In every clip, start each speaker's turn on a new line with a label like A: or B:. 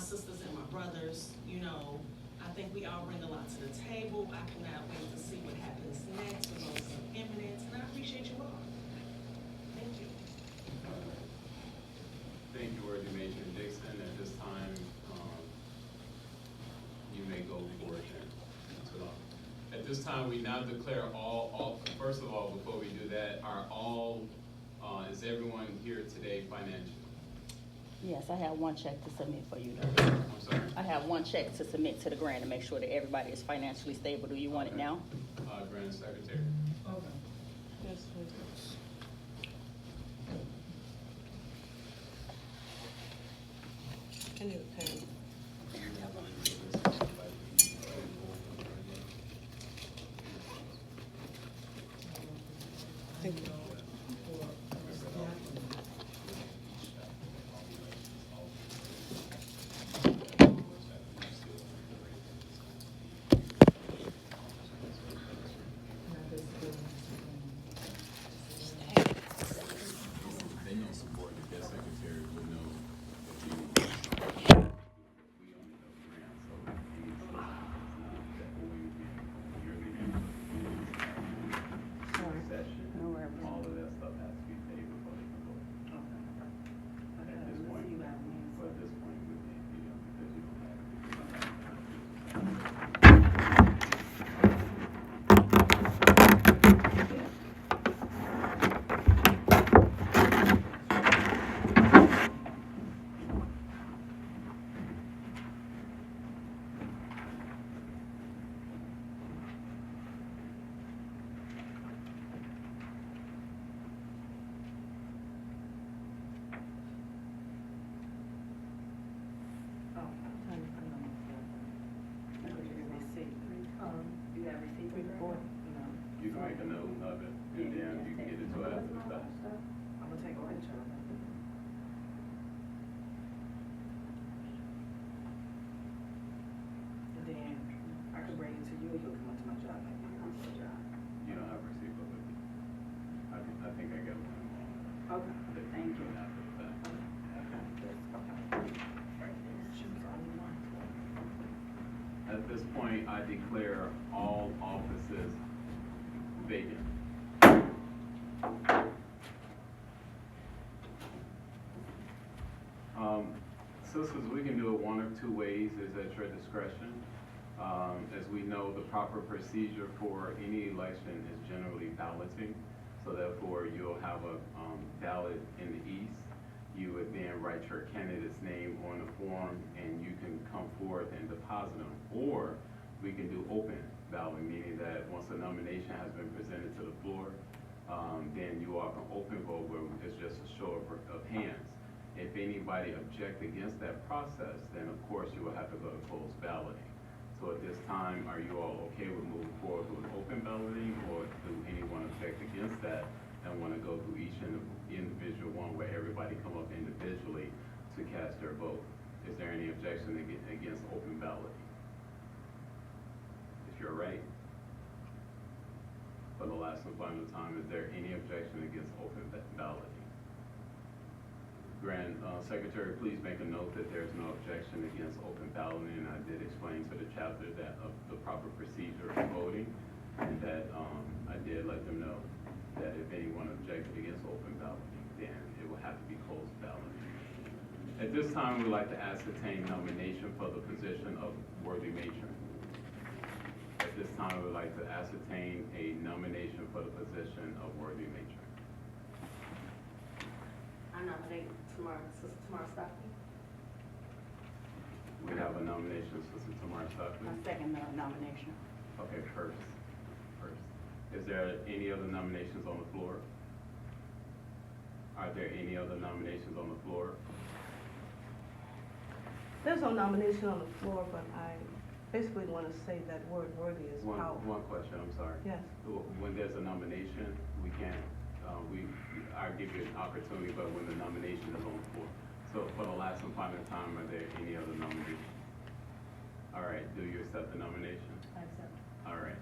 A: sisters and my brothers. You know, I think we all bring a lot to the table. I cannot wait to see what happens next with those of Eminence, and I appreciate you all. Thank you.
B: Thank you, Worthy Matron Dixon. At this time, you may go forward. At this time, we now declare first of all, before we do that, is everyone here today financially?
C: Yes, I have one check to submit for you.
B: I'm sorry?
C: I have one check to submit to the grant to make sure that everybody is financially stable. Do you want it now?
B: Grant Secretary.
D: Okay. Yes, please. I need a pen. Thank you.
B: They know support, the debt secretary would know if you, we only know grants, so any session,
C: No worries.
B: all of that stuff has to be paid before they can vote. At this point, but at this point, we can't, because you don't have.
C: You have received the report?
B: You can make a note of it, and then you can get it to us after the fact.
D: I'm gonna take a picture of it. And then I can bring it to you, you'll come into my job, maybe you'll come to my job.
B: You don't have a receipt of it. I think I got one.
D: Okay.
C: Thank you.
B: After the fact. At this point, I declare all offices vacant. Sisters, we can do it one of two ways, is at your discretion. As we know, the proper procedure for any election is generally balloting. So therefore, you'll have a ballot in the east. You would then write your candidate's name on the form, and you can come forth and deposit them. Or we can do open ballot, meaning that once a nomination has been presented to the floor, then you all can open vote where it's just a show of hands. If anybody object against that process, then of course you will have to go to closed balloting. So at this time, are you all okay with moving forward with open balloting, or do anyone object against that and want to go through each individual one where everybody come up individually to cast their vote? Is there any objection against open balloting? If you're right, for the last and final time, is there any objection against open balloting? Grant Secretary, please make a note that there's no objection against open balloting. I did explain to the chapter that of the proper procedure for voting, and that I did let them know that if anyone objected against open balloting, then it will have to be closed balloting. At this time, we'd like to ascertain nomination for the position of worthy matron. At this time, we'd like to ascertain a nomination for the position of worthy matron.
E: I nominate Sister Tamara Stockley.
B: We have a nomination, Sister Tamara Stockley.
C: My second nomination.
B: Okay, first. Is there any other nominations on the floor? Are there any other nominations on the floor?
D: There's no nomination on the floor, but I basically want to say that word worthy is powerful.
B: One question, I'm sorry.
D: Yes.
B: When there's a nomination, we can't, I give you an opportunity, but when the nomination is on the floor. So for the last and final time, are there any other nominations? All right, do you accept the nomination?
C: I accept.
B: All right.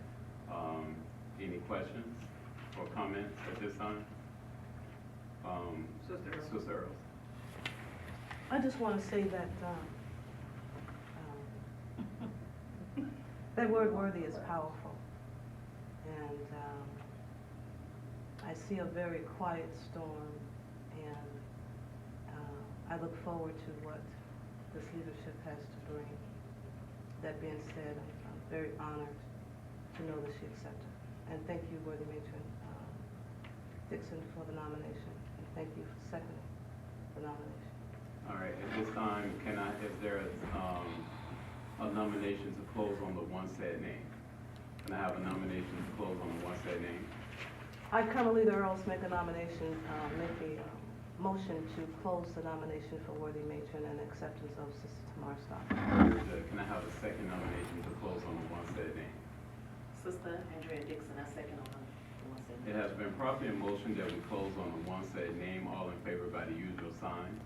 B: Any questions or comments at this time? Sister Earls.
D: I just want to say that That word worthy is powerful. And I see a very quiet storm, and I look forward to what this leadership has to bring. That being said, I'm very honored to know that she accepted. And thank you, Worthy Matron Dixon, for the nomination, and thank you for seconding the nomination.
B: All right, at this time, is there a nomination to close on the one said name? Can I have a nomination to close on the one said name?
D: I, Carmelita Earls, make a nomination, make a motion to close the nomination for Worthy Matron and acceptance of Sister Tamar Stockton.
B: Very good. Can I have a second nomination to close on the one said name?
E: Sister Andrea Dixon, I second on the one said.
B: It has been properly in motion that we close on the one said name. All in favor by the usual sign.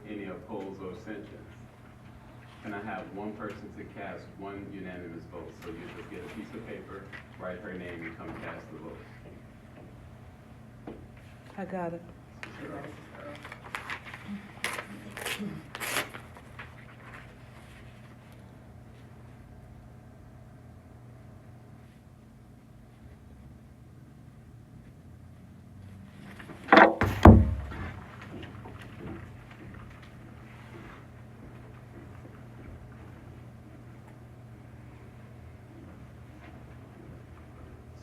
B: Any opposed or abstentions? Can I have one person to cast one unanimous vote? So you just get a piece of paper, write her name, and come cast the vote.
D: I got it.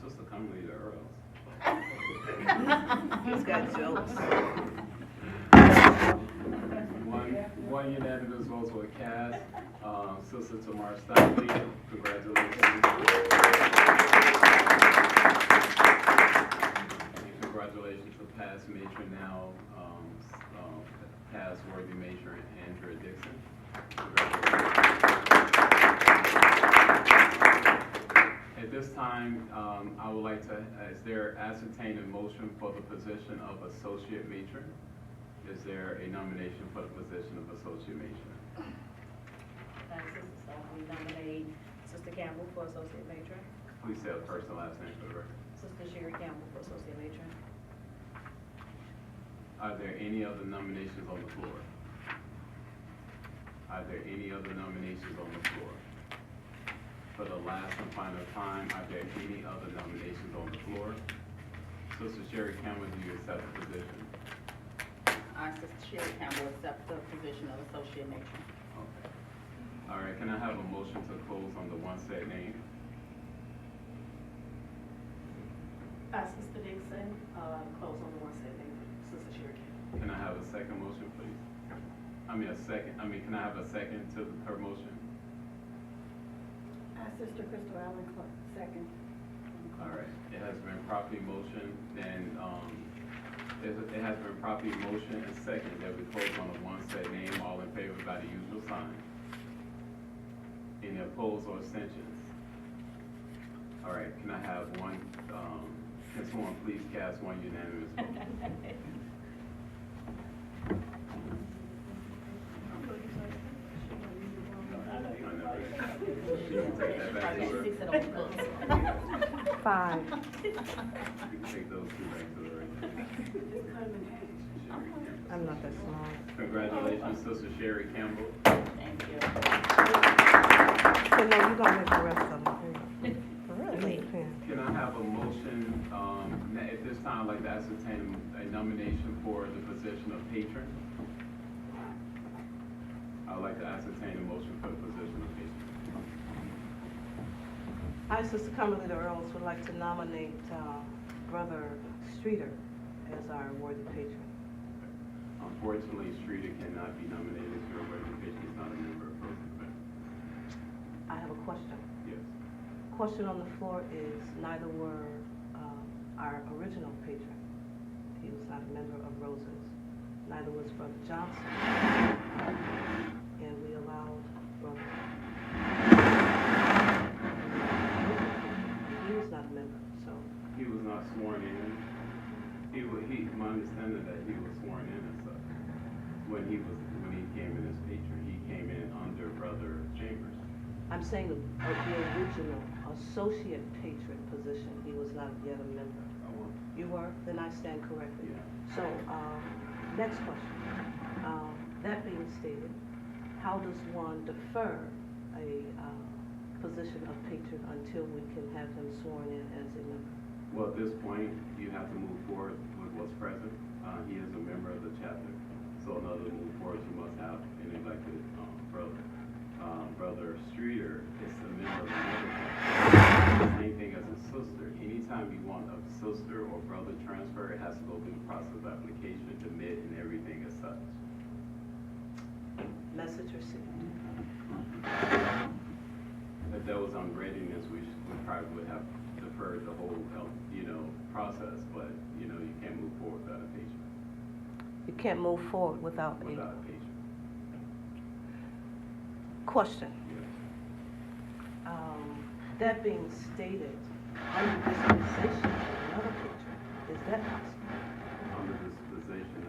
B: Sister Carmelita Earls.
D: He's got jokes.
B: One unanimous votes were cast. Sister Tamar Stockton, congratulations. And congratulations to past matron, now past worthy matron Andrea Dixon. At this time, I would like to, is there ascertain a motion for the position of associate matron? Is there a nomination for the position of associate matron?
E: Sister Stockton, we nominate Sister Campbell for associate matron.
B: Please say the first and last name for the record.
E: Sister Sherry Campbell for associate matron.
B: Are there any other nominations on the floor? Are there any other nominations on the floor? For the last and final time, are there any other nominations on the floor? Sister Sherry Campbell, do you accept the position?
C: I, Sister Sherry Campbell, accept the position of associate matron.
B: Okay. All right, can I have a motion to close on the one said name?
E: Sister Dixon, close on the one said name, Sister Sherry Campbell.
B: Can I have a second motion, please? Can I have a second to her motion?
E: Sister Crystal Allen, second.
B: All right, it has been properly motioned, and, it has been properly motioned and second that we close on the one said name. All in favor by the usual sign. Any opposed or abstentions? All right, can I have one, can someone please cast one unanimous vote? You can take that back to her.
C: Probably fix it on the books.
D: 5.
B: You can take those two back to her.
D: I'm not that small.
B: Congratulations, Sister Sherry Campbell.
C: Thank you.
D: So no, you're gonna make the rest of them. Really?
B: Can I have a motion, at this time, I'd like to ascertain a nomination for the position of patron? I'd like to ascertain a motion for the position of patron.
D: I, Sister Carmelita Earls, would like to nominate Brother Streeter as our worthy patron.
B: Unfortunately, Streeter cannot be nominated as your worthy patron. He's not a member of Pro Event.
D: I have a question.
B: Yes.
D: Question on the floor is, neither were our original patron. He was not a member of Roses. Neither was Brother Johnson. And we allowed Brother. He was not a member, so.
B: He was not sworn in. My understanding that he was sworn in and stuff. When he came in as patron, he came in under Brother Chambers.
D: I'm saying the original associate patron position, he was not yet a member.
B: Oh, well,
D: You were? Then I stand corrected.
B: yeah.
D: So, next question. That being stated, how does one defer a position of patron until we can have him sworn in as a member?
B: Well, at this point, you have to move forward with what's present. He is a member of the chapter, so in order to move forward, you must have an elected brother. Brother Streeter is a member of another chapter. Same thing as a sister. Anytime you want a sister or brother transfer, it has to go through the process of application, admit, and everything as such.
D: Message received.
B: If there was unreadiness, we probably would have deferred the whole, process, but, you can't move forward without a patron.
D: You can't move forward without a
B: Without a patron,
D: question.
B: yes.
D: That being stated, under dispensation of another patron, is that possible?
B: Under this position,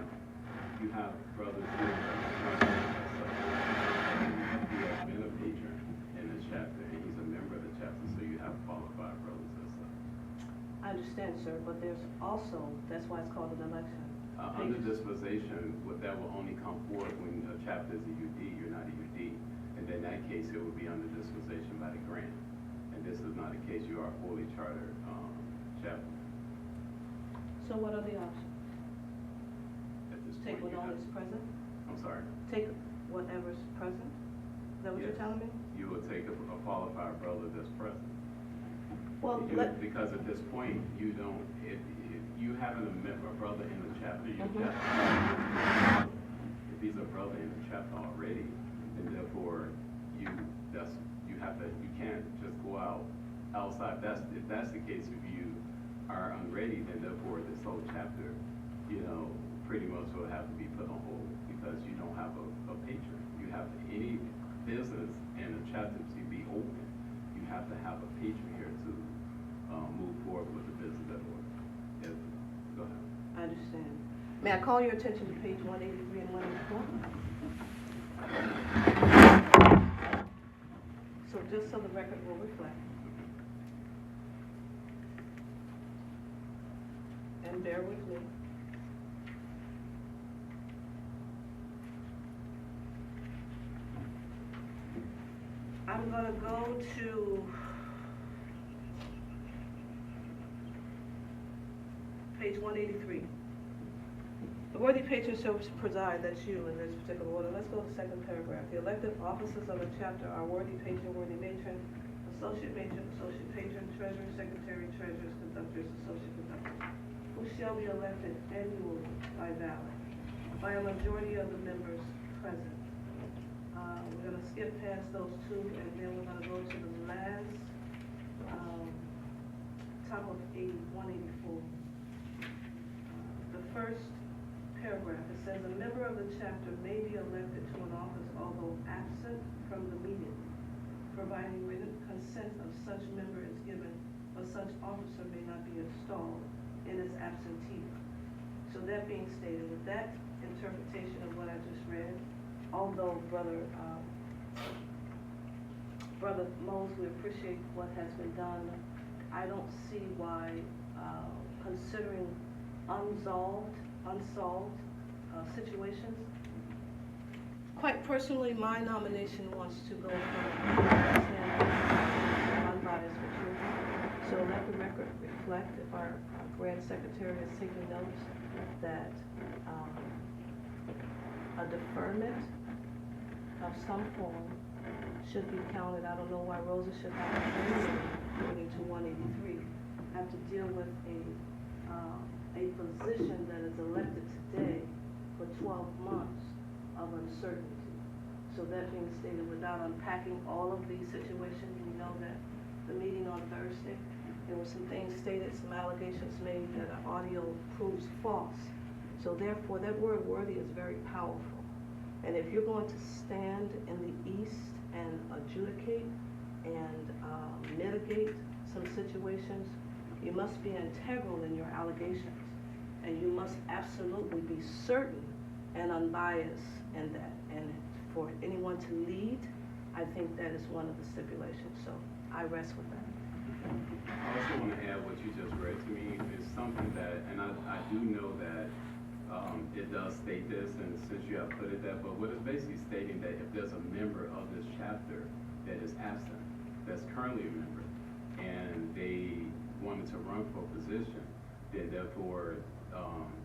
B: you have brothers who are he has been a patron in the chapter, and he's a member of the chapter, so you have qualified brothers as such.
D: I understand, sir, but there's also, that's why it's called an election.
B: Under dispensation, that will only come forth when a chapter is a UD, you're not a UD. And in that case, it would be under dispensation by the grant. And this is not the case, you are a fully chartered chapter
D: So what are the options?
B: at this point.
D: Take what
B: you
D: all
B: have-
D: is present?
B: I'm sorry?
D: Take whatever's present? Is that what you're
B: Yes.
D: telling me?
B: You will take a qualified brother that's present.
D: Well,
B: Because at this point, you don't, if you haven't a brother in the chapter, you
D: Mhm.
B: just, if he's a brother in the chapter already, and therefore, you can't just go outside. If that's the case, if you are unready, then therefore this whole chapter, pretty much will have to be put on hold because you don't have a patron. You have any business and a chapter to be open, you have to have a patron here to move forward with the business at order. Yes, go ahead.
D: I understand. May I call your attention to page 183 and 184? So just so the record will reflect. And bear with me. I'm gonna go to page 183. The worthy patron shall preside, that's you in this particular order. Let's go to the second paragraph. The elected officers of a chapter are worthy patron, worthy matron, associate patron, treasurer, secretary, treasurers, conductors, associate conductors, who shall be elected annually by ballot, by a majority of the members present. We're gonna skip past those two, and then we're gonna go to the last, top of 184. The first paragraph, it says, a member of the chapter may be elected to an office although absent from the meeting, providing written consent of such member is given, but such officer may not be installed in his absentee. So that being stated, with that interpretation of what I just read, although Brother Mosley, appreciate what has been done, I don't see why, considering unsolved situations. Quite personally, my nomination wants to go from unbiased recruiting. So let the record reflect, if our grant secretary is taking notes, that a deferment of some form should be counted. I don't know why Rosa should have to according to 183, have to deal with a position that is elected today for 12 months of uncertainty. So that being stated, without unpacking all of these situations, we know that the meeting on Thursday, there were some things stated, some allegations made that our audio proves false. So therefore, that word worthy is very powerful. And if you're going to stand in the East and adjudicate and mitigate some situations, you must be integral in your allegations. And you must absolutely be certain and unbiased in that. And for anyone to lead, I think that is one of the stipulations. So I rest with that.
B: I also want to add what you just read to me is something that, and I do know that it does state this, and since you have put it that, but what it's basically stating that if there's a member of this chapter that is absent, that's currently a member, and they wanted to run for a position, then therefore,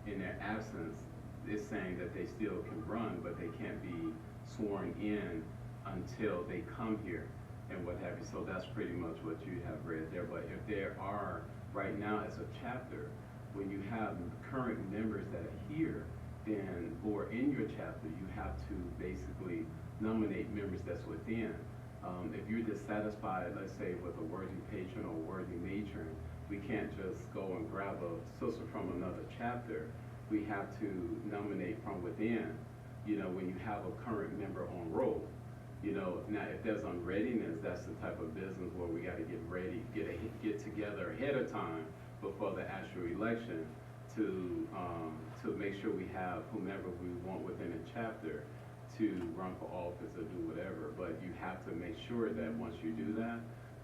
B: in their absence, it's saying that they still can run, but they can't be sworn in until they come here and what have you. So that's pretty much what you have read there. But if there are, right now as a chapter, when you have current members that are here, then, or in your chapter, you have to basically nominate members that's within. If you're dissatisfied, let's say with a worthy patron or worthy matron, we can't just go and grab a sister from another chapter. We have to nominate from within, you know, when you have a current member on roll. You know, now if there's unreadiness, that's the type of business where we gotta get ready, get together ahead of time before the actual election to make sure we have whomever we want within a chapter to run for office or do whatever. But you have to make sure that once you do that,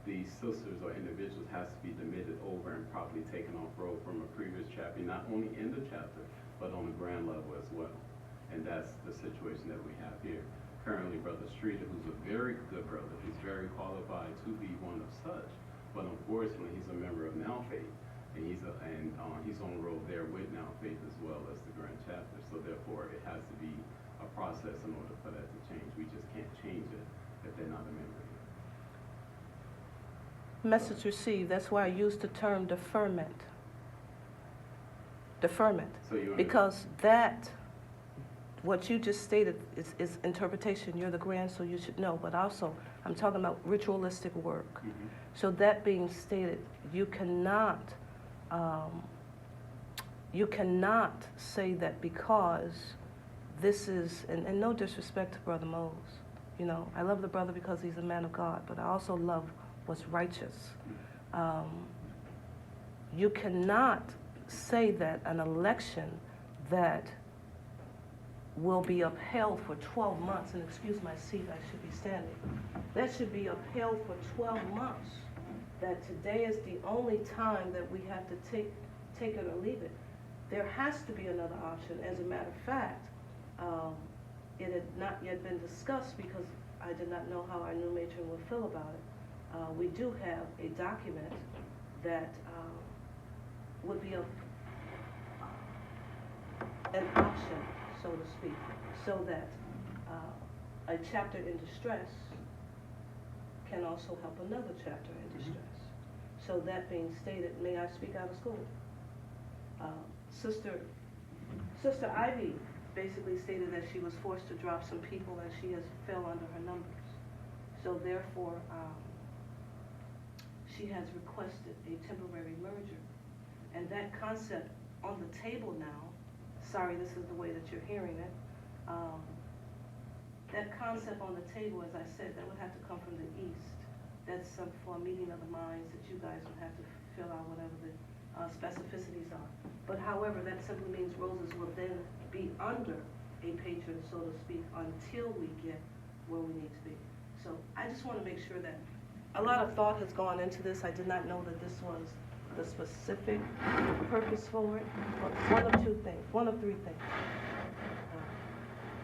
B: these sisters or individuals has to be demitted over and properly taken off roll from a previous chapter, not only in the chapter, but on the grand level as well. And that's the situation that we have here. Currently, Brother Streeter, who's a very good brother, he's very qualified to be one of such, but unfortunately, he's a member of Now Faith, and he's on roll there with Now Faith as well as the grand chapter. So therefore, it has to be a process in order for that to change. We just can't change it if they're not a member here.
D: Message received. That's why I use the term deferment. Deferment.
B: So you
D: Because that, what you just stated is interpretation. You're the grand, so you should know. But also, I'm talking about ritualistic work.
B: Mhm.
D: So that being stated, you cannot say that because this is, and no disrespect to Brother Mose, you know, I love the brother because he's a man of God, but I also love what's righteous. You cannot say that an election that will be upheld for 12 months, and excuse my seat, I should be standing, that should be upheld for 12 months, that today is the only time that we have to take it or leave it. There has to be another option. As a matter of fact, it had not yet been discussed because I did not know how our new matron would feel about it. We do have a document that would be an option, so to speak, so that a chapter in distress can also help another chapter in distress. So that being stated, may I speak out of school? Sister Ivy basically stated that she was forced to drop some people and she has fell under her numbers. So therefore, she has requested a temporary merger. And that concept on the table now, sorry, this is the way that you're hearing it, that concept on the table, as I said, that would have to come from the east. That's for a meeting of the minds that you guys would have to fill out whatever the specificities are. But however, that simply means roses will then be under a patron, so to speak, until we get where we need to be. So I just want to make sure that a lot of thought has gone into this. I did not know that this was the specific purpose for it. But one of three things.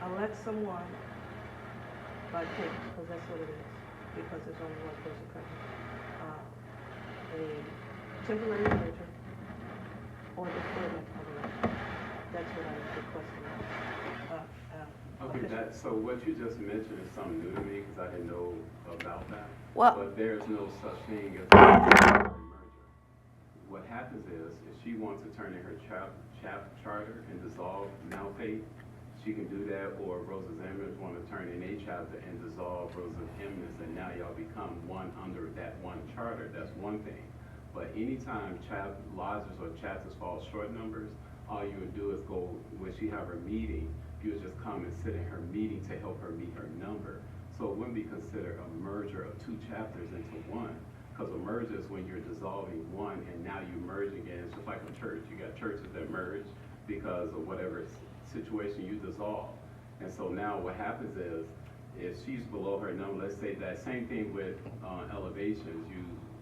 D: Elect someone by pick, because that's what it is, because there's only one person present. A temporary merger or deferment of election. That's what I was requesting.
B: Okay, so what you just mentioned is something new to me because I didn't know about that.
D: Well,
B: but there's no such thing as a temporary merger. What happens is, if she wants to turn in her charter and dissolve Now Faith, she can do that, or Rosa's Eminence want to turn in a chapter and dissolve Rosa's Eminence, and now y'all become one under that one charter. That's one thing. But anytime lodges or chapters fall short numbers, all you would do is go, when she have her meeting, you would just come and sit in her meeting to help her meet her number. So it wouldn't be considered a merger of two chapters into one, because a merger is when you're dissolving one and now you merge again. It's just like a church. You got churches that merge because of whatever situation you dissolve. And so now what happens is, if she's below her number, let's say that same thing with elevations,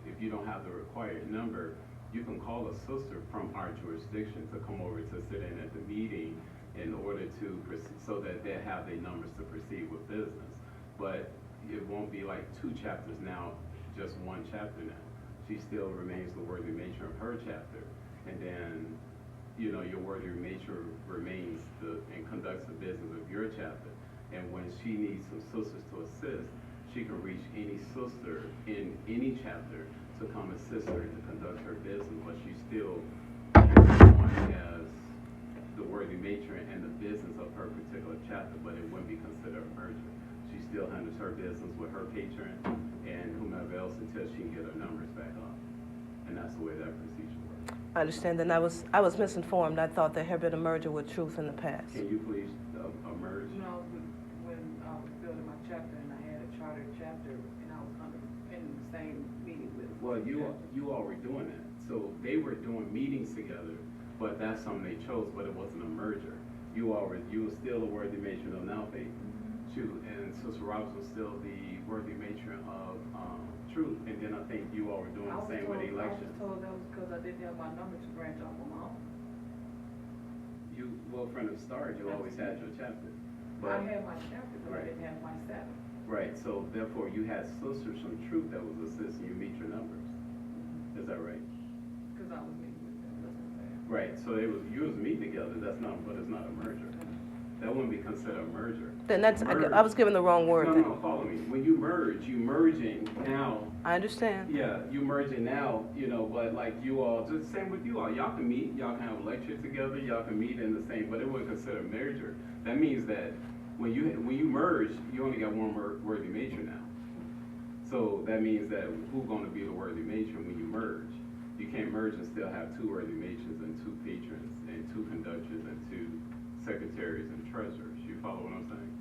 B: if you don't have the required number, you can call a sister from our jurisdiction to come over to sit in at the meeting in order to, so that they have their numbers to proceed with business. But it won't be like 2 chapters now, just 1 chapter now. She still remains the worthy matron of her chapter. And then, you know, your worthy matron remains and conducts the business of your chapter. And when she needs some sisters to assist, she can reach any sister in any chapter to come assist her to conduct her business, but she still on as the worthy matron and the business of her particular chapter, but it wouldn't be considered a merger. She still handles her business with her patron and whomever else until she can get her numbers back up. And that's the way that procedure works.
D: I understand, and I was misinformed. I thought there had been a merger with Truth in the past.
B: Can you please merge?
F: You know, when I was building my chapter and I had a charter chapter and I was in the same meeting with.
B: Well, you all were doing that. So they were doing meetings together, but that's something they chose, but it wasn't a merger. You were still a worthy matron of Nalpe, and Sister Roberts was still the worthy matron of Truth. And then I think you all were doing the same with the election.
F: I was told that was because I didn't have my number to branch off on my own.
B: Well, from the start, you always had your chapter.
F: I had my chapter, but
B: Right.
F: I didn't have my 7.
B: Right, so therefore you had sisters from Truth that was assisting you meet your numbers. Is that right?
F: Because I was meeting with them, that's what I'm saying.
B: Right, so you was meeting together, but it's not a merger. That wouldn't be considered a merger.
D: Then I was given the wrong word.
B: No, follow me. When you merging now.
D: I understand.
B: Yeah, you merging now, you know, but like you all, just same with you all. Y'all can meet, y'all can have lectures together, y'all can meet in the same, but it wouldn't consider a merger. That means that when you merge, you only got one worthy matron now. So that means that who's going to be the worthy matron when you merge? You can't merge and still have 2 worthy matrons and 2 patrons and 2 conductors and 2 secretaries and treasurers. You follow what I'm saying?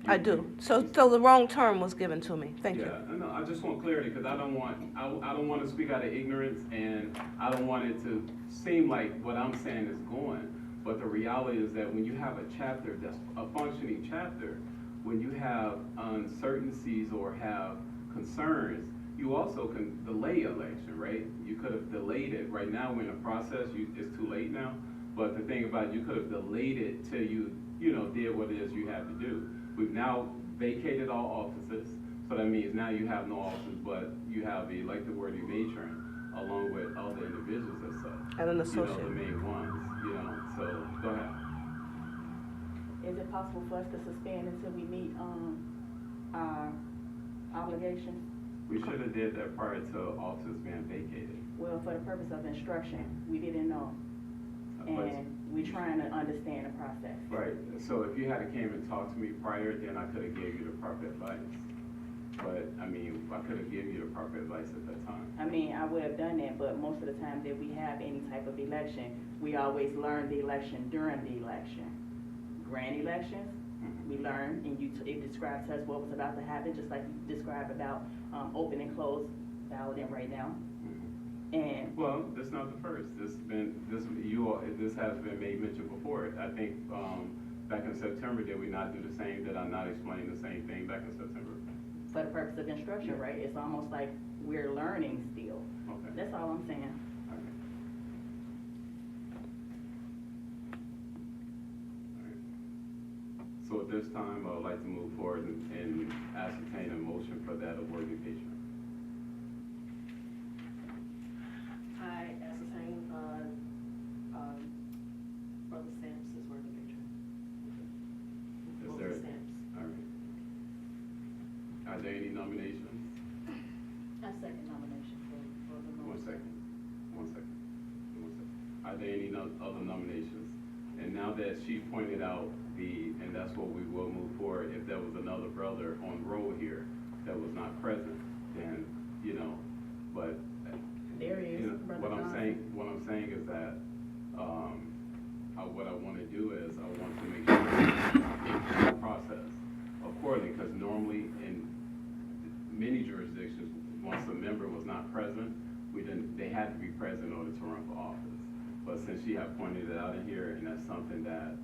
D: I do. So the wrong term was given to me. Thank you.
B: Yeah, no, I just want clarity because I don't want to speak out of ignorance, and I don't want it to seem like what I'm saying is going. But the reality is that when you have a chapter that's a functioning chapter, when you have uncertainties or have concerns, you also can delay election, right? You could have delayed it. Right now, we're in a process. It's too late now. But the thing about it, you could have delayed it till you did what it is you have to do. We've now vacated all offices, so that means now you have no office, but you have the elected worthy matron along with other individuals and such.
D: And an
B: You know,
D: associate.
B: the main ones, so go ahead.
C: Is it possible for us to suspend until we meet, our obligations?
B: We should have did that prior to offices being vacated.
C: Well, for the purpose of instruction, we didn't know,
B: But-
C: and we're trying to understand the process.
B: Right, so if you had came and talked to me prior, then I could have gave you the proper advice. But, I mean, I could have given you the proper advice at that time.
C: I mean, I would have done that, but most of the time that we have any type of election, we always learn the election during the election. Grand elections, we learn, and it describes to us what was about to happen, just like you described about open and closed balloting right now. And
B: Well, this is not the first. This has been made mention before. I think back in September, did we not do the same? Did I not explain the same thing back in September?
C: for the purpose of instruction, right? It's almost like we're learning still.
B: Okay.
C: That's all I'm saying.
B: All right. All right. So at this time, I would like to move forward and ascertain a motion for that of worthy patron.
E: I ascertain, Brother Stamps is worthy matron.
B: Is
E: Brother
B: there-
E: Stamps.
B: All right. Are there any nominations?
E: I second nomination for the.
B: One second. Are there any other nominations? And now that she pointed out and that's what we will move forward, if there was another brother on roll here that was not present, then, but.
C: There he is, Brother
B: What I'm
C: Johnson.
B: saying is that, what I want to do is, I want to make sure the process accordingly, because normally in many jurisdictions, once a member was not present, they had to be present in order to run for office. But since she had pointed it out in here, and that's something that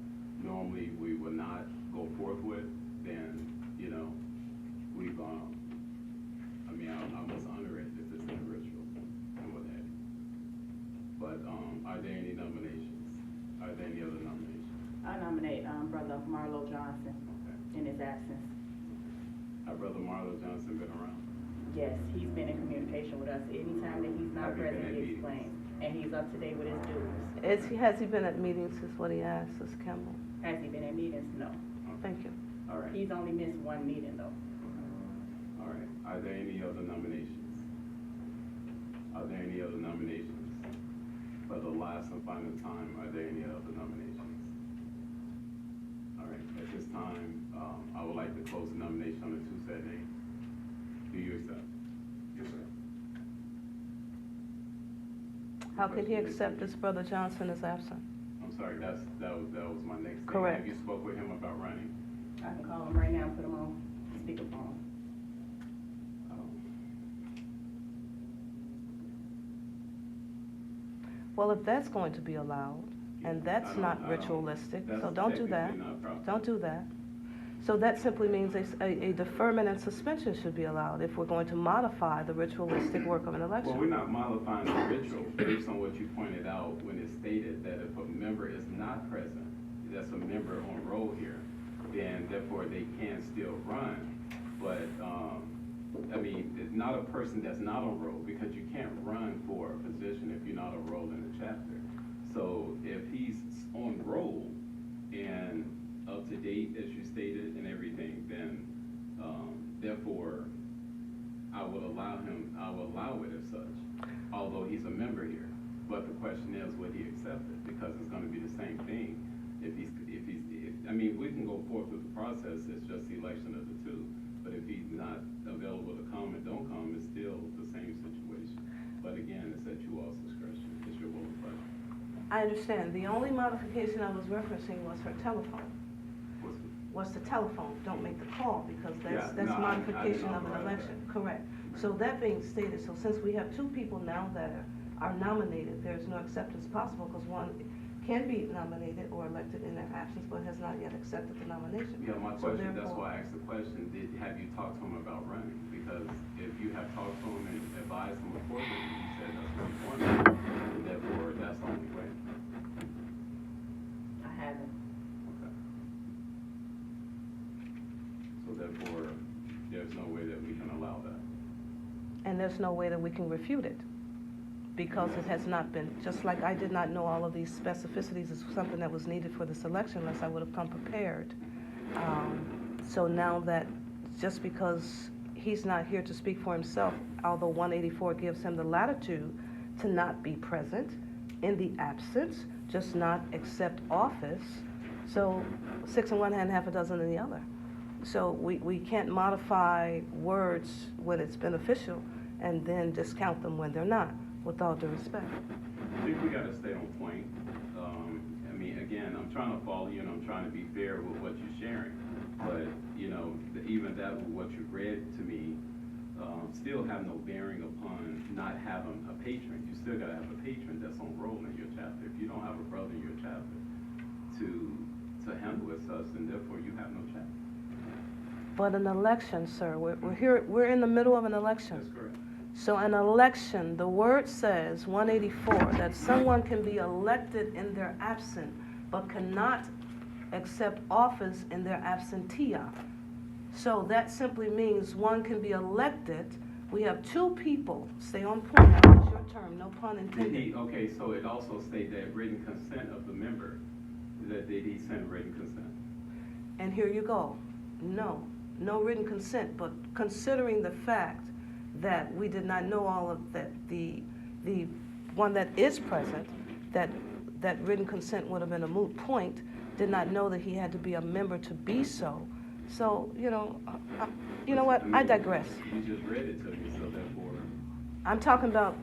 B: normally we would not go forth with, then, I must honor it if it's in a ritual and what have you.
C: Brother Marlo Johnson in his absence.
B: Our brother Marlo Johnson been around?
C: Yes, he's been in communication with us. Anytime that he's not
B: Have you been
C: present,
B: at
C: he
B: meetings?
C: explains. And he's up to date with his duties.
D: Has he been at meetings is what he asked, Ms. Campbell?
C: Has he been at meetings? No.
D: Thank you.
B: All right.
C: He's only missed one meeting though.
B: All right. Are there any other nominations? Are there any other nominations? For the last and final time, are there any other nominations? All right. At this time, I would like to close the nomination on the two said names. Do you accept? Yes, sir.
D: How can he accept his brother Johnson is absent?
B: I'm sorry, that was my next thing.
D: Correct.
B: Have you spoke with him about running?
C: I can call him right now and put him on speakerphone.
D: Well, if that's going to be allowed, and that's not ritualistic,
B: That's
D: so don't do that.
B: technically not proper.
D: Don't do that. So that simply means a deferment and suspension should be allowed if we're going to modify the ritualistic work of an election.
B: Well, we're not modifying the ritual based on what you pointed out when it stated that if a member is not present, that's a member on roll here, then therefore they can still run. But, I mean, it's not a person that's not on roll because you can't run for a position if you're not on roll in the chapter. So if he's on roll and up to date, as you stated, and everything, then therefore I will allow it as such, although he's a member here. But the question is, would he accept it? Because it's going to be the same thing. I mean, we can go forth with the process. It's just the election of the two. But if he's not available to come and don't come, it's still the same situation. But again, it's at you all's discretion. It's your will and pleasure.
D: I understand. The only modification I was referencing was her telephone. Was the telephone, don't make the call, because that's modification of an election. Correct. So that being stated, so since we have two people now that are nominated, there's no acceptance possible, because one can be nominated or elected in their absence, but has not yet accepted the nomination.
B: Yeah, my
D: So
B: question, that's
D: therefore-
B: why I asked the question, have you talked to him about running? Because if you have talked to him and advised him accordingly, he said that's what he wanted, and therefore that's the only way.
C: I haven't.
B: Okay. So therefore, there's no way that we can allow that.
D: And there's no way that we can refute it, because it has not been, just like I did not know all of these specificities is something that was needed for this election unless I would have come prepared. So now that, just because he's not here to speak for himself, although 184 gives him the latitude to not be present in the absence, just not accept office, so 6 in one hand, half a dozen in the other. So we can't modify words when it's beneficial and then discount them when they're not, with all due respect.
B: I think we gotta stay on point. I mean, again, I'm trying to follow you and I'm trying to be fair with what you're sharing. But, you know, even that, what you read to me, still have no bearing upon not having a patron. You still gotta have a patron that's on roll in your chapter. If you don't have a brother in your chapter to handle as such, then therefore you have no chapter.
D: But an election, sir, we're in the middle of an election.
B: That's correct.
D: So an election, the word says, 184, that someone can be elected in their absence, but cannot accept office in their absentia. So that simply means one can be elected. We have two people, stay on point, now it's your term, no pun intended.
B: Okay, so it also states that written consent of the member, that did he send written consent?
D: And here you go. No written consent, but considering the fact that we did not know all of that, the one that is present, that written consent would have been a moot point, did not know that he had to be a member to be so. So, you know what, I digress.
B: You just read it to me, so therefore.
D: I'm talking about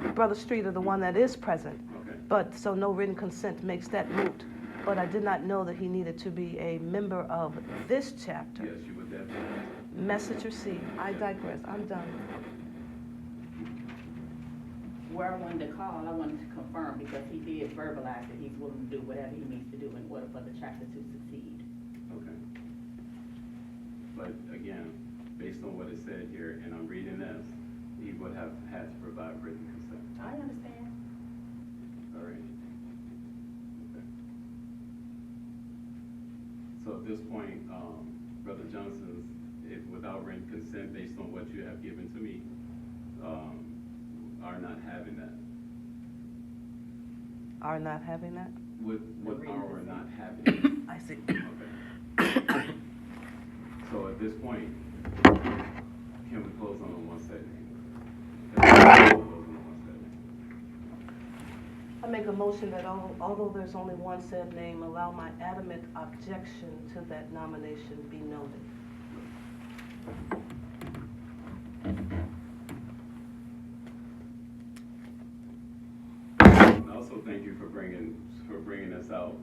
D: the Brother Streeter, the one that is present.
B: Okay.
D: But, so no written consent makes that moot. But I did not know that he needed to be a member of this chapter.
B: Yes, you would definitely.
D: Message received. I digress. I'm done.
C: Where I wanted to call, I wanted to confirm because he did verbalize that he's willing to do whatever he needs to do in order for the chapter to succeed.
B: Okay. But again, based on what it said here, and I'm reading this, he would have had to provide written consent.
C: I understand.
B: All right. Okay. So at this point, Brother Johnson, if without written consent based on what you have given to me, are not having that.
D: Are not having that?
B: What are not having?
D: I see.
B: Okay. So at this point, can we close on the one set name?
D: I make a motion that although there's only one said name, allow my adamant objection to that nomination be noted.
B: And also thank you for bringing us out,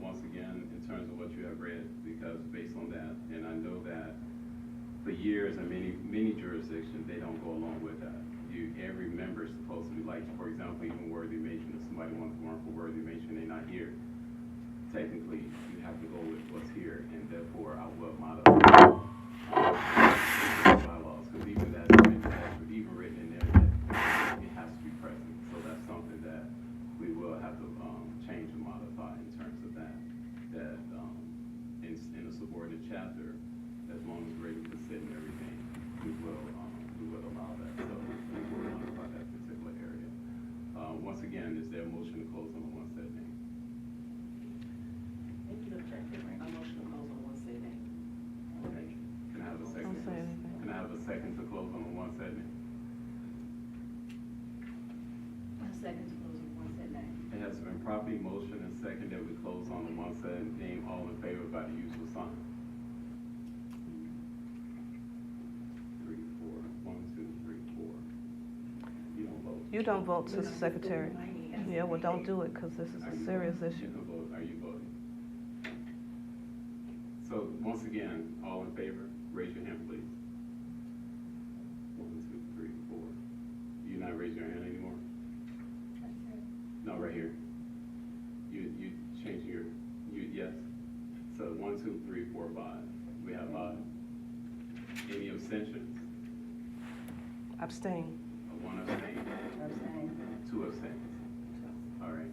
B: once again, in terms of what you have read, because based on that, and I know that for years in many jurisdictions, they don't go along with that. Every member is supposed to be like, for example, even worthy mention, if somebody wants to run for worthy mention, they're not here. Technically, you have to go with what's here, and therefore I will modify bylaws, because even that's even written in there that it has to be present. So that's something that we will have to change and modify in terms of that. That in a subordinate chapter, as long as we're able to sit and everything, we will allow that. So we will modify that particular area. Once again, is there a motion to close on the one said name?
C: Thank you, objective,
A: A motion to close on one said name.
B: Okay. Can I have a second?
D: Don't say anything.
B: Can I have a second to close on the one said name?
E: Second to close on one said name.
B: It has been properly motion and second that we close on the one said name. All in favor by the use of sign. 3, 4. 1, 2, 3, 4. You don't vote.
D: You don't vote, Sister Secretary. Yeah, well, don't do it, because this is
B: Are
D: a
B: you
D: serious
B: voting?
D: issue.
B: You can vote. Are you voting? So once again, all in favor, raise your hand, please. 1, 2, 3, 4. You not raise your hand anymore? No, right here. You change yes. So 1, 2, 3, 4, 5. We have 5. Any abstentions?
D: Abstain.
B: 1 abstain.
C: Abstain.
B: 2 abstains. All right.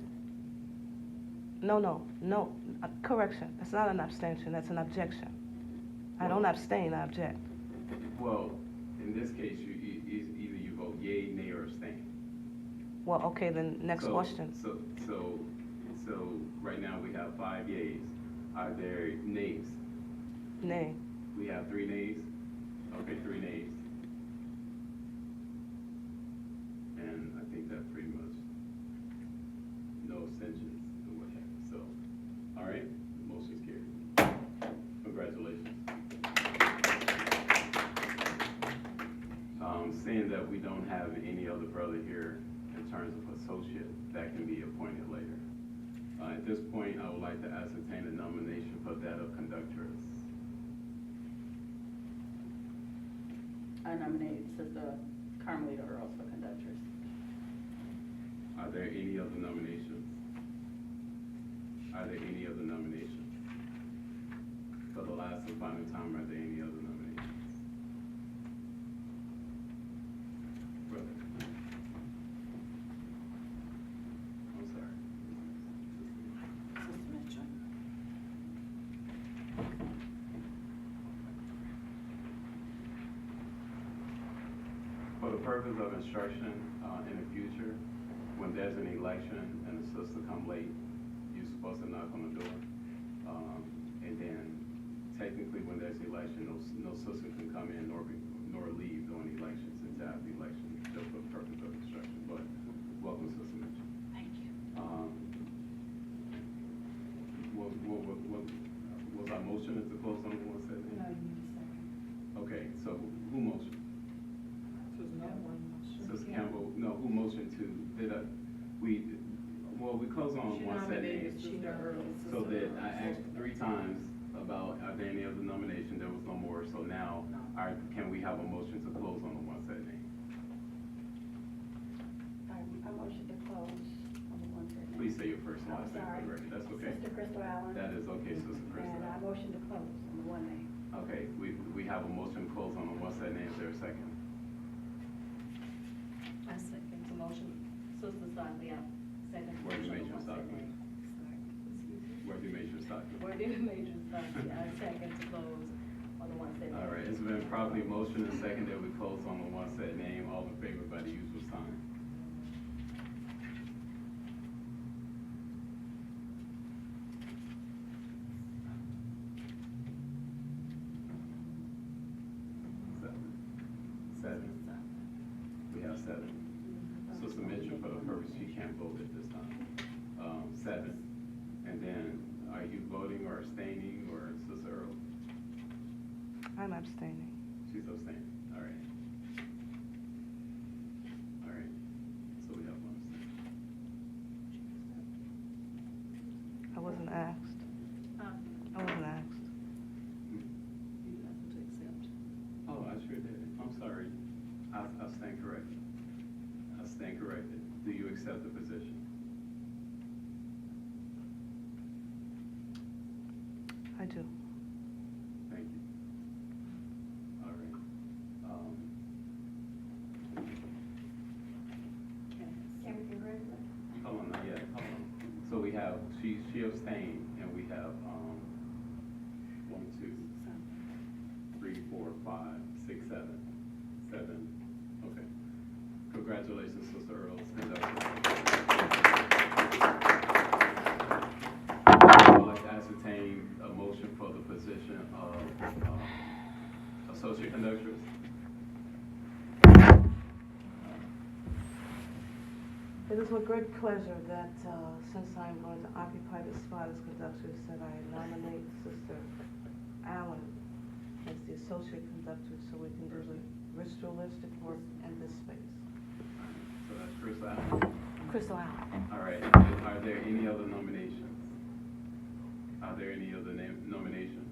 D: No. Correction. It's not an abstention, that's an objection. I don't abstain, I object.
B: Well, in this case, either you vote yea, nay, or abstain.
D: Well, okay, then next
B: So-
D: question.
B: So right now we have 5 yeas. Are there nays?
D: Nay.
B: We have 3 nays. Okay, 3 nays. And I think that pretty much no abstentions or what have you. So, all right, the motion's carried. Congratulations. Seeing that we don't have any other brother here in terms of associate, that can be appointed later. At this point, I would like to ascertain a nomination for that of conductress.
C: I nominate Sister Carmelita Earls for conductress.
B: Are there any other nominations? Are there any other nominations? For the last and final time, are there any other nominations? Brother. I'm sorry.
C: Sister Mitchell.
B: For the purpose of instruction, in the future, when there's an election and the sister come late, you're supposed to knock on the door. And then technically when there's an election, no sister can come in nor leave during elections until after the election, just for the purpose of instruction. But welcome, Sister Mitchell.
C: Thank you.
B: Was our motion to close on the one set?
E: No, you need a second.
B: Okay, so who motioned? Sister Campbell, no, who motioned to, we closed on
F: She
B: one set name.
F: nominated Sister Earl.
B: So that I asked 3 times about, are there any other nomination, there was no more, so now, can we have a motion to close on the one set name?
G: I motion to close on the one set name.
B: Please say your first and
G: I'm
B: last name for
G: sorry.
B: the record, that's okay.
G: Sister Crystal Allen.
B: That is okay, Sister Crystal.
G: And I motion to close on the one name.
B: Okay, we have a motion to close on the one set name, is there a second?
E: I second the motion. Sister Sonia, second.
B: Word you made, you stop. Worthy Major Stockton.
G: Were there major stuff? Yeah, I second to close on the one said name.
B: All right, it's been properly motion and second that we close on the one said name. All in favor by the usual sign. Seven. We have seven. Sister Mitchell, for the purpose, she can't vote at this time. Seven. And then, are you voting or abstaining, or Sister Earl?
D: I'm abstaining.
B: She's abstaining. All right. All right. So we have one abstain.
D: I wasn't asked. I wasn't asked.
A: You have to accept.
B: Oh, I sure did. I'm sorry. I stand corrected. I stand corrected. Do you accept the position?
D: I do.
B: Thank you. All right.
G: Can we congratulate?
B: Hold on, not yet. Hold on. So we have, she abstained, and we have, 1, 2, 3, 4, 5, 6, 7. 7. Okay. Congratulations, Sister Earl. Stand up. I would like to ascertain a motion for the position of associate conductress.
D: It is with great pleasure that, since I'm going to occupy this spot as conductress, that I nominate Sister Allen as the associate conductor so we can do the ritualistic work in this space.
B: So that's Chris Allen.
D: Crystal Allen.
B: All right. Are there any other nominations? Are there any other nominations?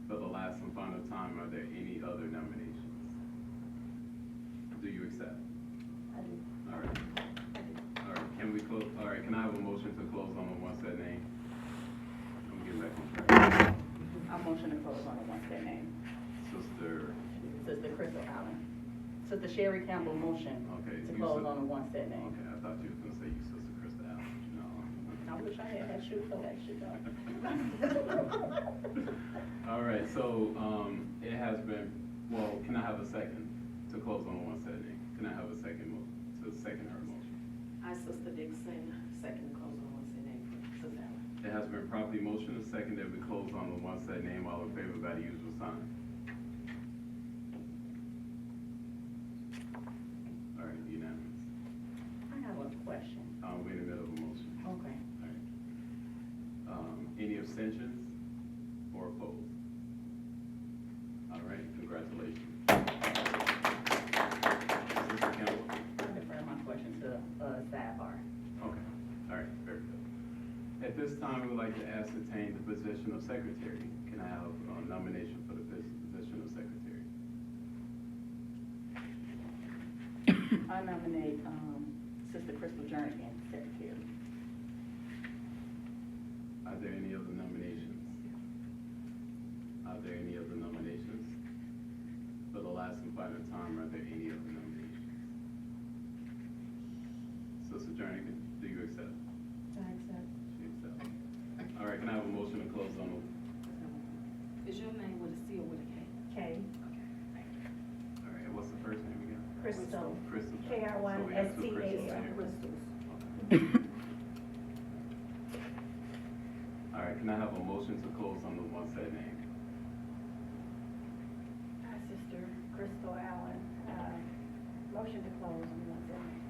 B: For the last and final time, are there any other nominations? Do you accept?
G: I do.
B: All right. All right. Can we close? All right. Can I have a motion to close on the one said name? I'm getting back on track.
C: I motion to close on the one said name.
B: Sister.
C: Sister Crystal Allen. Sister Sherry Campbell motion
B: Okay.
C: to
B: you
C: close
B: said-
C: on the one said name.
B: Okay. I thought you was gonna say you Sister Krista Allen. No.
C: I wish I had that shoe so that should go.
B: All right, so, it has been, well, can I have a second to close on the one said name? Can I have a second to second her motion?
A: I, Sister Dixon, second close on one said name for Sister Allen.
B: It has been properly motioned and second that we close on the one said name. All in favor by the usual sign. All right, unanimous.
C: I have a question.
B: We're in the middle of a motion.
C: Okay.
B: All right. Any abstentions or opposed? All right, congratulations. Sister Campbell?
C: I defer my question to, sidebar.
B: Okay, all right, very good. At this time, we would like to ascertain the position of secretary. Can I have a nomination for the position of secretary?
C: I nominate, Sister Crystal Jernigan, secretary.
B: Are there any other nominations? Are there any other nominations? For the last and final time, are there any other nominations? Sister Jernigan, do you accept?
G: I accept.
B: She accepts. All right, can I have a motion to close on the,
G: Is your name with a C or with a K? K.
A: Okay, thank you.
B: all right, what's the first name again?
G: Crystal.
B: Crystal.
G: K-R-Y-S-T-A-L.
B: So we have two Crystals here.
G: Crystals.
B: All right, can I have a motion to close on the one said name?
G: Hi, Sister Crystal Allen. Motion to close on the one said name.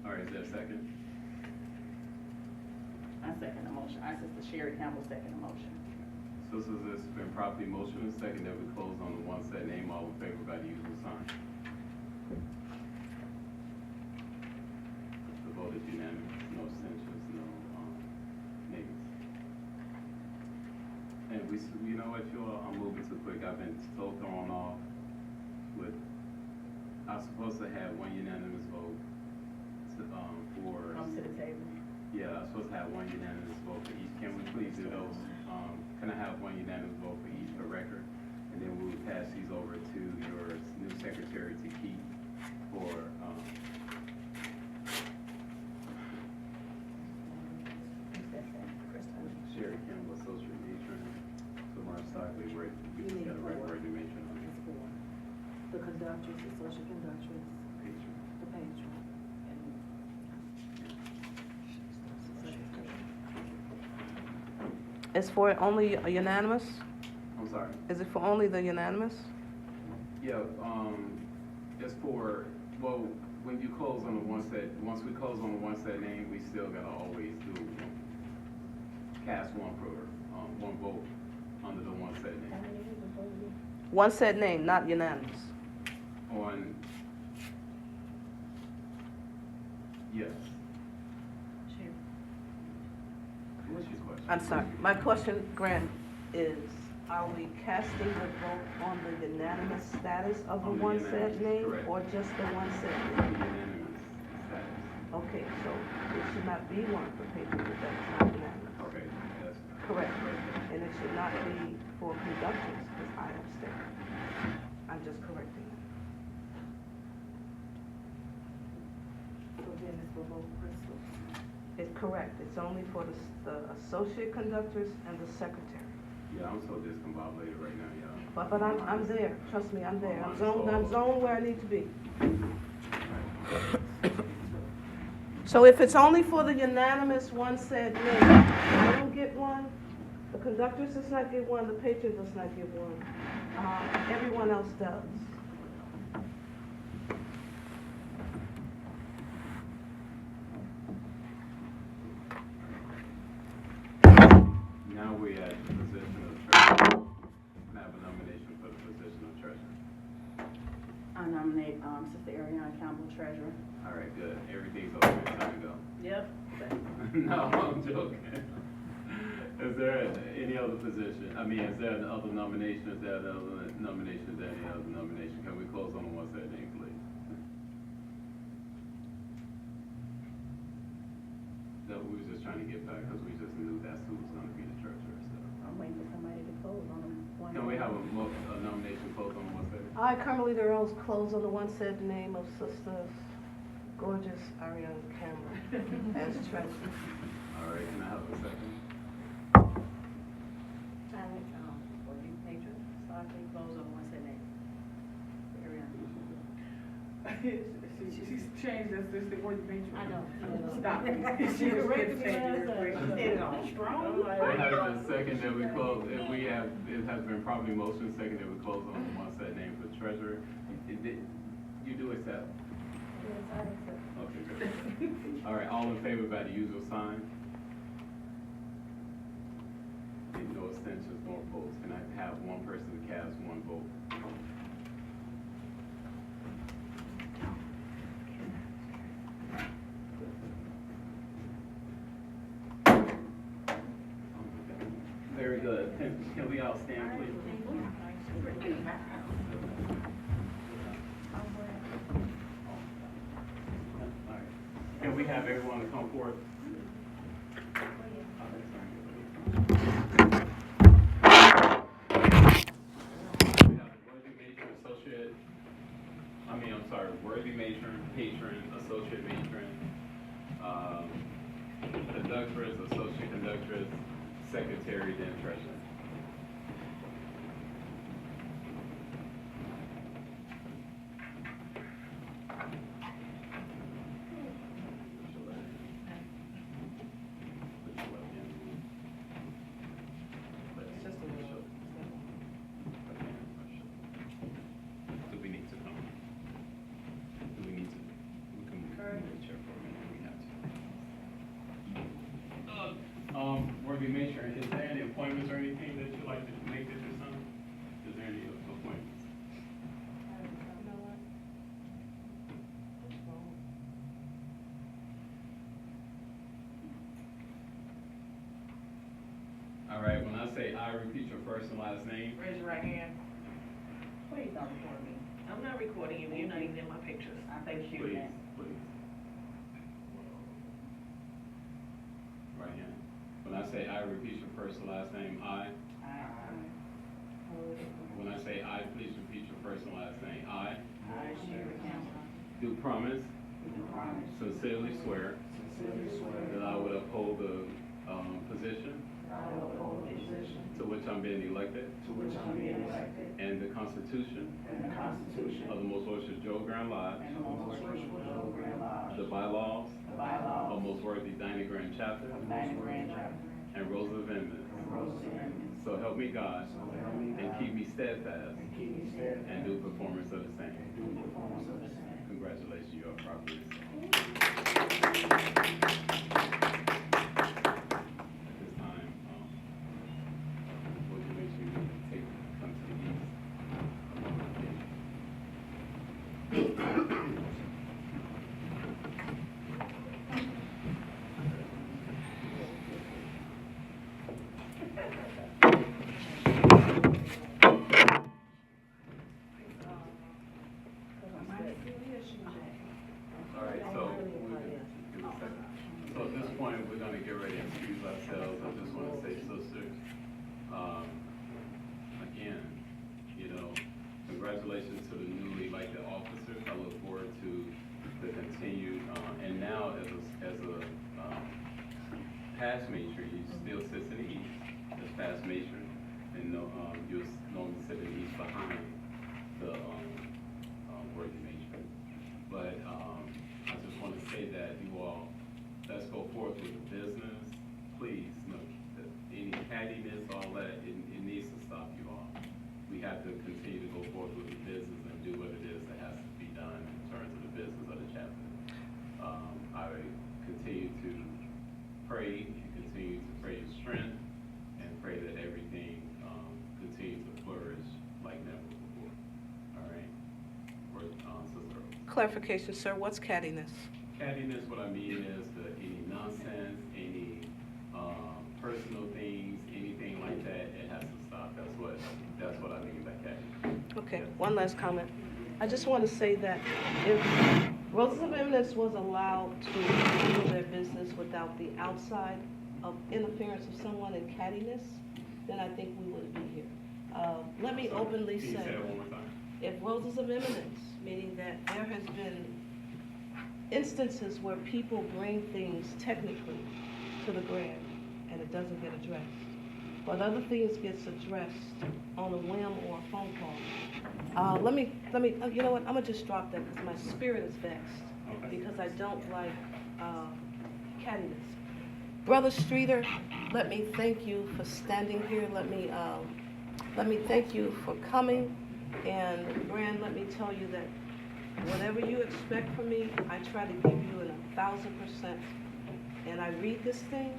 B: All right, is there a second?
C: I second the motion. I, Sister Sherry Campbell, second the motion.
B: So this has been properly motioned and second that we close on the one said name. All in favor by the usual sign. The vote is unanimous, no abstentions, no, nays. And you know what, I'm moving too quick. I've been so thrown off with, I was supposed to have one unanimous vote to, for.
C: Come to the table.
B: Yeah, I'm supposed to have one unanimous vote for each. Can we please do those? Can I have one unanimous vote for each for record? And then we will pass these over to your new secretary to keep for,
E: conductress, associate conductress,
B: Patron.
E: the patron, and
D: It's for only unanimous?
B: I'm sorry.
D: Is it for only the unanimous?
B: Yeah, it's for, well, when you close on the one set, once we close on the one set name, we still gotta always do, cast one vote under the one set name.
D: One set name, not unanimous.
B: On, yes. What's your question?
D: I'm sorry, my question, Grant, is are we casting the vote on the unanimous status of the
B: On the
D: one set
B: unanimous,
D: name?
B: correct.
D: Or just the one set name?
B: Unanimous status.
D: Okay, so it should not be one for patrons if that's not unanimous.
B: Okay, that's.
D: Correct. And it should not be for conductors, because I abstain. I'm just correcting that.
E: so then it's for both Crystal.
D: It's correct, it's only for the associate conductors and the secretary.
B: Yeah, I'm so discombobulated right now, y'all.
D: But I'm there, trust me, I'm there. I'm zoned where I need to be. So if it's only for the unanimous one said name, I don't get one, the conductors does not get one, the patron does not get one. Everyone else does.
B: Now we at the position of treasurer. Can I have a nomination for the position of treasurer?
C: I nominate, Sister Ariana Campbell, treasurer.
B: All right, good. Everything's okay. Time to go.
C: Yep.
B: No, I'm joking. Is there any other position? I mean, is there another nomination? Is there another nomination? Is there any other nomination? Can we close on the one set name, please? No, we was just trying to get back because we just knew that's who was going to be the treasurer. So.
C: I'm waiting for somebody to close on them.
B: Can we have a nomination closed on the one set?
D: I, Carmelita Rose, close on the one said name of Sister Gorgeous Ariana Campbell as treasurer.
B: All right, can I have a second?
E: For you patron, so I can close on one set name.
F: She's changed us, this the word patron.
E: I know.
F: Stop. She was
E: corrected me
F: changed
E: last
F: it
E: time.
F: real quick.
E: Said it all strong.
B: It has been second that we close, if we have, it has been probably motion second that we close on the one set name for treasurer. You do accept?
G: Yes, I accept.
B: Okay, good. All right, all in favor by the usual sign? No abstentions, no opposed. Can I have one person to cast one vote? Very good. Can we all stand, please? All right. Can we have everyone to come forth? We have worthy matron, associate, worthy matron, patron, associate matron, conductress, associate conductress, secretary, then treasurer. Do we need to come? Do we need to? We can move the chair for a minute if we have to. Worthy matron, is there any appointments or anything that you'd like to make at this time? Is there any appointments? All right, when I say I, repeat your first and last name.
A: Raise your right hand.
C: Please don't record me.
A: I'm not recording you, you're not even in my pictures.
C: I think you
B: Please,
C: can.
B: please. Right hand. When I say I, repeat your first and last name. I. When I say I, please repeat your first and last name. I
C: I, Sherry Campbell,
B: do promise, sincerely swear that I would uphold the position
C: I will uphold this
G: position
B: to which I'm being elected,
G: to which I'm being elected,
B: and the Constitution
G: and the Constitution
B: of the Most Worshipful Joe Grand Lodge,
G: and the most worshipful Joe Grand Lodge,
B: the bylaws
G: the bylaws
B: of Most Worthy Dining Grand Chapter,
G: of 90 Grand Chapter,
B: and Roses of Eminence.
G: and Roses of Eminence.
B: So help me God,
G: So help me
B: and
G: God,
B: keep me steadfast
G: and keep me steadfast,
B: and due performance of the same.
G: and do the performance of the same.
B: Congratulations, you are properly installed. At this time, would you make sure you take, come to the east? All right, so, give me a second. So at this point, we're gonna get ready to excuse ourselves. I just wanna say, sisters, again, congratulations to the newly elected officers. I look forward to the continued, and now as a past matron, you still sit in the east as past matron, and you'll normally sit in the east behind the, worthy matron. But, I just want to say that you all, let's go forth with the business. Please, any cattiness, all that, it needs to stop you all. We have to continue to go forth with the business and do what it is that has to be done in terms of the business of the chapter. I continue to pray, and continue to pray your strength, and pray that everything, continues to flourish like never before. All right? Sister Rose.
D: Clarification, sir, what's cattiness?
B: Cattiness, what I mean is any nonsense, any personal things, anything like that, it has to stop. That's what I mean by cattiness.
D: Okay, one last comment. I just want to say that if Roses of Eminence was allowed to handle their business without the outside of interference of someone in cattiness, then I think we wouldn't be here. Let me openly
B: Can you say
D: say,
B: that one more time?
D: if Roses of Eminence, meaning that there has been instances where people bring things technically to the grant and it doesn't get addressed, but other things gets addressed on a whim or a phone call. Let me, you know what, I'm gonna just drop that because my spirit is vexed,
B: Okay.
D: because I don't like cattiness. Brother Streeter, let me thank you for standing here. Let me thank you for coming. And Grand, let me tell you that whatever you expect from me, I try to give you in 1,000%. And I read this thing,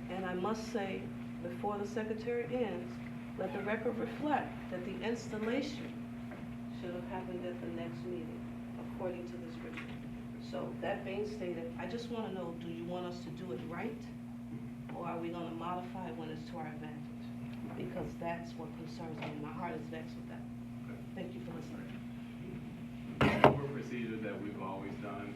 D: and I must say, before the secretary ends, let the record reflect that the installation should have happened at the next meeting, according to this ritual. So that being stated, I just want to know, do you want us to do it right? Or are we going to modify it when it's to our advantage? Because that's what concerns me. My heart is vexed with that. Thank you for listening.
B: Proper procedure that we've always done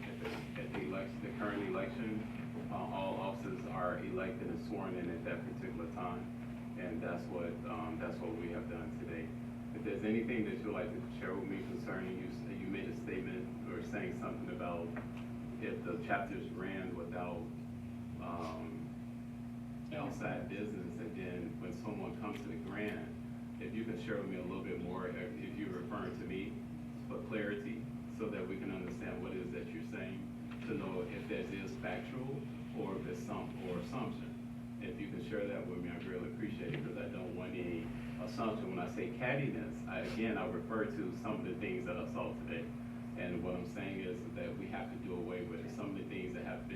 B: at the election, the current election, all officers are elected and sworn in at that particular time, and that's what we have done today. If there's anything that you'd like to share with me concerning you made a statement or saying something about if the chapters ran without outside business, and then when someone comes to the grant, if you can share with me a little bit more, if you're referring to me for clarity, so that we can understand what it is that you're saying, to know if that is factual or if it's assumption. If you can share that with me, I really appreciate it, because I don't want any assumption. When I say cattiness, I refer to some of the things that I saw today. And what I'm saying is that we have to do away with it. Some of the things that have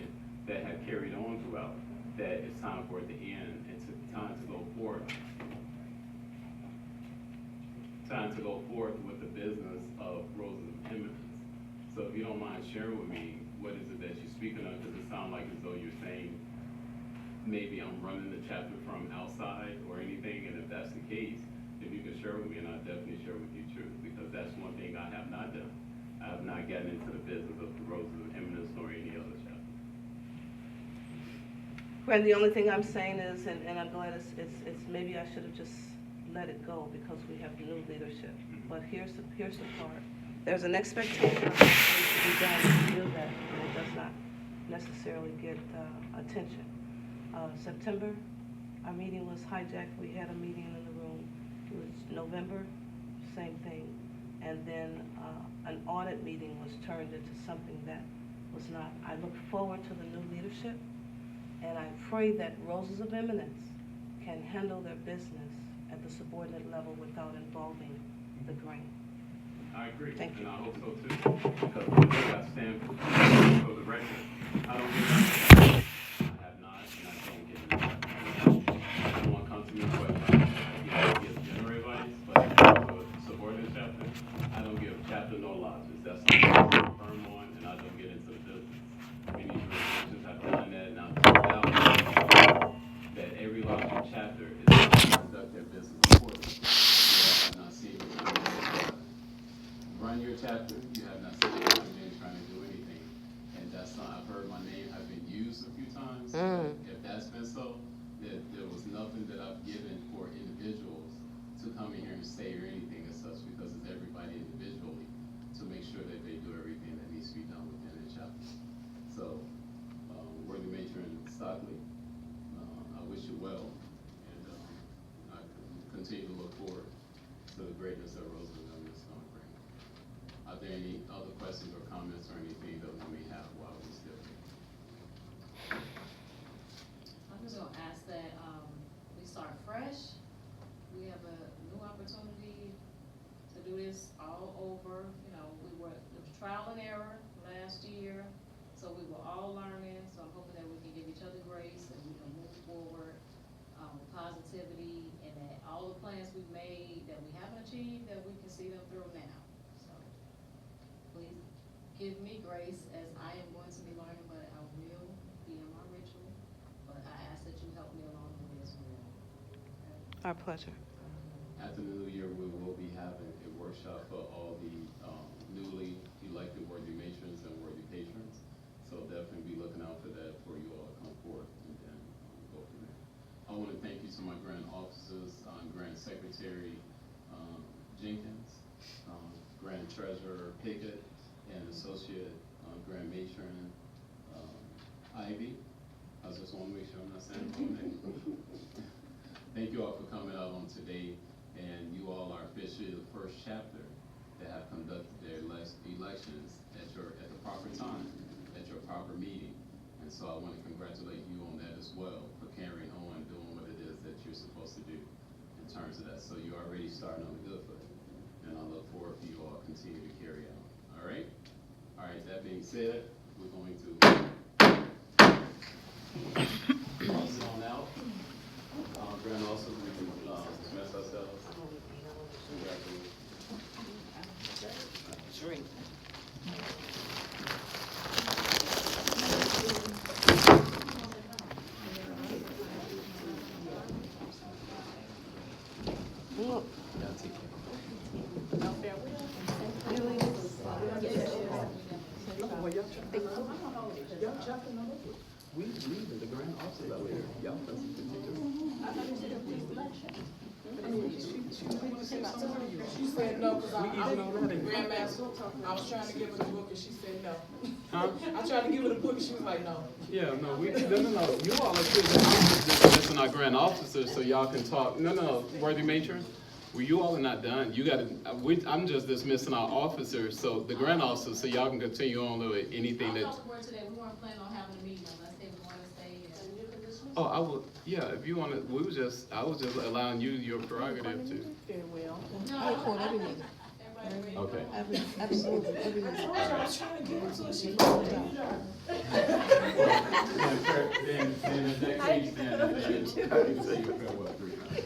B: carried on throughout, that it's time for it to end. It's time to go forward. Time to go forth with the business of Roses of Eminence. So if you don't mind sharing with me, what is it that you're speaking of? Does it sound like as though you're saying, maybe I'm running the chapter from outside or anything? And if that's the case, if you can share with me, and I'll definitely share with you truth, because that's one thing I have not done. I have not gotten into the business of the Roses of Eminence nor any other chapter.
D: Well, the only thing I'm saying is, and I'm glad it's maybe I should have just let it go because we have new leadership. But here's the part. There's an expectation of things to be done to do that, and it does not necessarily get attention. September our meeting was hijacked. We had a meeting in the room. It was November, same thing. And then an audit meeting was turned into something that was not. I look forward to the new leadership, and I pray that Roses of Eminence can handle their business at the subordinate level without involving the grain.
B: I agree.
D: Thank you.
B: And I hope so too. Because one thing I stand for the record, I don't get none. I have not, and I don't get none. Someone comes to me for advice. I give general advice, but for subordinate chapter, I don't give chapter nor lodges. That's something I'm firm on, and I don't get into the business. Many jurisdictions have done that, and I'm down that every lodge and chapter is going to conduct their business accordingly. I have not seen it. Run your chapter, you have not seen it coming in trying to do anything. And that's not, I've heard my name have been used a few times. If that's been so, there was nothing that I've given for individuals to come in here and say or anything as such, because it's everybody individually to make sure that they do everything that needs to be done within the chapter. So, Worthy Matron Stockley, I wish you well, and I continue to look forward to the greatness that Roosevelt is going to bring. Are there any other questions or comments or anything that we may have while we're still here?
H: I'm just gonna ask that, we start fresh. We have a new opportunity to do this all over. You know, it was trial and error last year, so we were all learning. So I'm hoping that we can give each other grace and we can move forward, with positivity, and that all the plans we've made that we haven't achieved, that we can see them through now. So please give me grace as I am going to be learning, but I will be in my ritual. But I ask that you help me along the way as well. Okay?
D: Our pleasure.
B: After the new year, we will be having a workshop for all the newly elected worthy matrons and worthy patrons. So definitely be looking out for that for you all to come forth and then go from there. I want to thank you to my grant officers, Grant Secretary Jenkins, Grant Treasurer Pickett, and Associate Grant Matron Ivy. I just want to make sure I'm not saying the wrong name. Thank you all for coming out on today, and you all are officially the first chapter that have conducted their elections at the proper time, at your proper meeting. And so I want to congratulate you on that as well, for carrying on, doing what it is that you're supposed to do in terms of that. So you're already starting on the good foot, and I look forward for you all continue to carry on. All right? All right, that being said, we're going to close it on out. Grand also, we can dismiss ourselves. Congratulations.
C: Drink.
D: Look.
B: Y'all take care. We leaving the grand officers out there. Y'all can
F: She said no, because I was grandmaster. I was trying to give her the book and she said no.
B: Huh?
F: I tried to give her the book and she was like, no.
B: Yeah, no, no. You all are just missing our grand officers so y'all can talk. No, worthy matron. Well, you all are not done. You gotta, I'm just dismissing our officers, so the grand officers, so y'all can continue on with anything that.
H: I talked to her today, we weren't planning on having a meeting unless they wanted to stay and.
B: Oh, I will, yeah, if you wanna, I was just allowing you your prerogative to.
C: Very well.
D: I record every meeting.
B: Okay.
D: Absolutely, every meeting.
F: I was trying to give her to her, she
B: Then in that case, then I can say your farewell 3 times.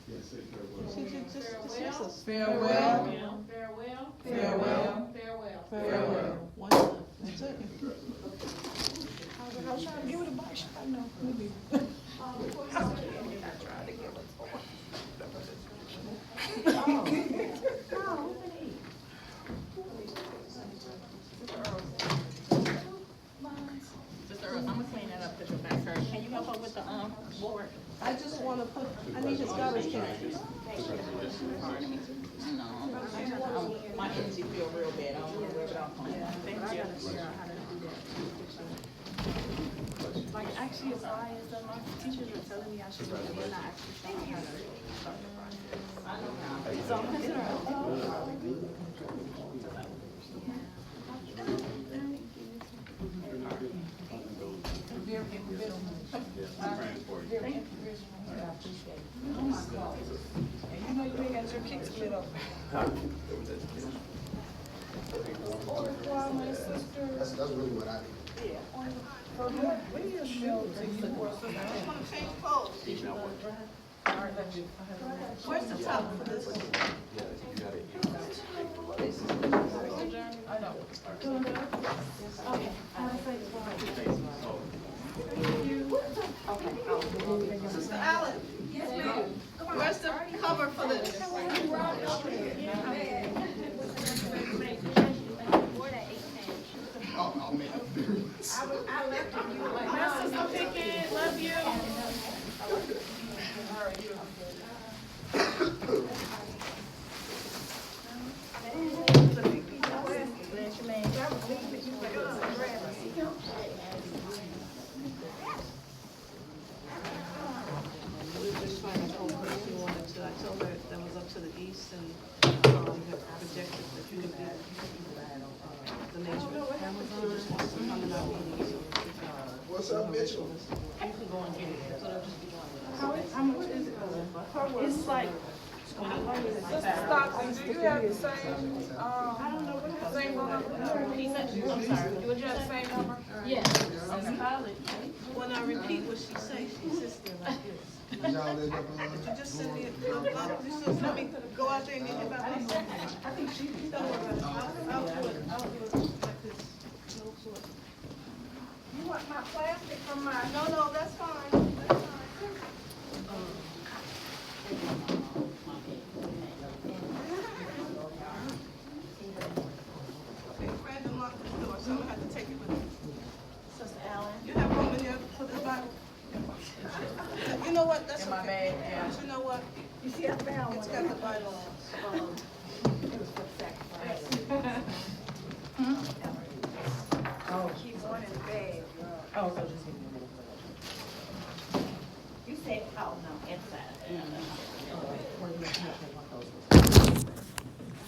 B: Yes, say farewell.
D: She should just dismiss us.
F: Farewell.
H: Farewell.
F: Farewell.
H: Farewell.
D: Farewell. One time, that's it.
F: I was trying to give her the box, she said no.
C: Sister Earl, I'm gonna clean that up, put your back hurt. Can you help her with the, board?
D: I just wanna put, I need his garbage can.
C: No, my energy feel real bad, I don't know where it all comes from. Thank you.
B: Bless you.
E: Like, actually apply and stuff, my teachers were telling me I should do it, but then I actually found how to. So I'm considering.
F: And you know you ain't got your kick split up.
I: That's really what I need.
D: Where's the top for this one? Sister Allen? Yes, ma'am. Where's the cover for this?
I: Oh, man.
E: Sister Pickett, love you.
D: We were just trying to hold her, she wanted to, I told her that was up to the east and, have projected that you could be, the nature of Amazon just wants to come in our meetings.
I: What's up, Mitchell?
D: You can go and get it, so they'll just be going.
E: How much is it? It's like.
F: Sister Stockton, do you have the same, same number?
E: I'm sorry.
F: Would you have the same number?
E: Yes. College.
D: When I repeat what she says, she sits there like this.
I: Did y'all end up,
D: Did you just send me, just let me go out there and get hit by police?
E: I think she.
D: Don't worry about it, I'll do it like this. No sort.
F: You want my plastic from my?
D: No, that's fine, that's fine. Okay, Brandon locked the door, so I'm gonna have to take it with me.
E: Sister Allen.
D: You have room in here for this Bible? You know what, that's
F: In my
D: okay.
F: bag, yeah.
D: But you know what?
G: You see, I found
D: It's
G: one.
D: got the Bible on.
G: It was for sacrifice.
F: Oh, keep one in the bag, girl.
E: Oh, so just